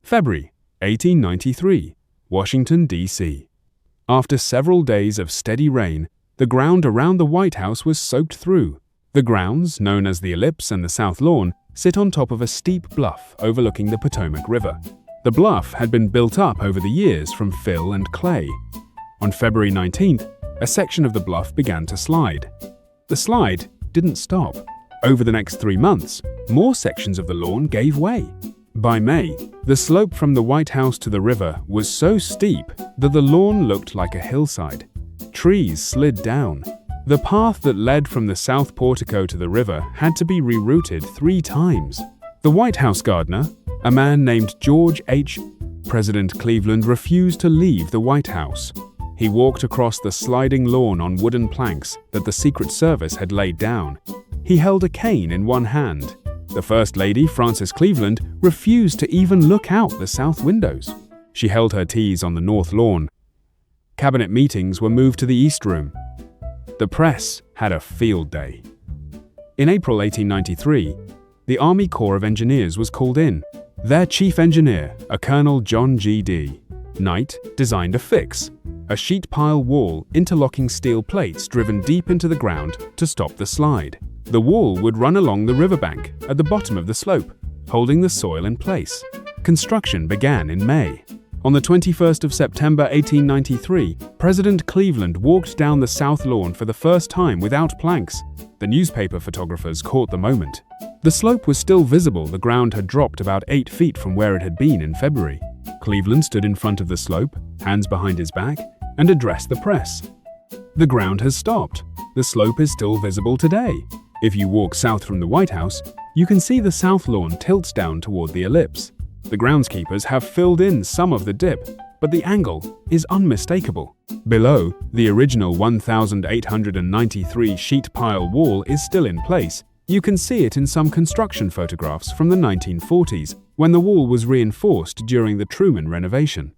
February 1893, Washington, D.C. After several days of steady rain, the ground around the White House was soaked through. The grounds, known as the Ellipse and the South Lawn, sit on top of a steep bluff overlooking the Potomac River. The bluff had been built up over the years from fill and clay. On February 19th, a section of the bluff began to slide. The slide didn't stop. Over the next 3 months, more sections of the lawn gave way. By May, the slope from the White House to the river was so steep that the lawn looked like a hillside. Trees slid down. The path that led from the south portico to the river had to be rerouted 3 times. The White House gardener, a man named George H. President Cleveland refused to leave the White House. He walked across the sliding lawn on wooden planks that the Secret Service had laid down. He held a cane in one hand. The First Lady, Frances Cleveland, refused to even look out the south windows. She held her teas on the north lawn. Cabinet meetings were moved to the East Room. The press had a field day. In April 1893, the Army Corps of Engineers was called in. Their chief engineer, a Colonel John G.D. Knight, designed a fix, a sheet pile wall interlocking steel plates driven deep into the ground to stop the slide. The wall would run along the riverbank at the bottom of the slope, holding the soil in place. Construction began in May. On the 21st of September 1893, President Cleveland walked down the south lawn for the first time without planks. The newspaper photographers caught the moment. The slope was still visible. The ground had dropped about 8 feet from where it had been in February. Cleveland stood in front of the slope, hands behind his back, and addressed the press. The ground has stopped. The slope is still visible today. If you walk south from the White House, you can see the south lawn tilts down toward the ellipse. The groundskeepers have filled in some of the dip, but the angle is unmistakable. Below, the original 1,893 sheet pile wall is still in place. You can see it in some construction photographs from the 1940s, when the wall was reinforced during the Truman renovation.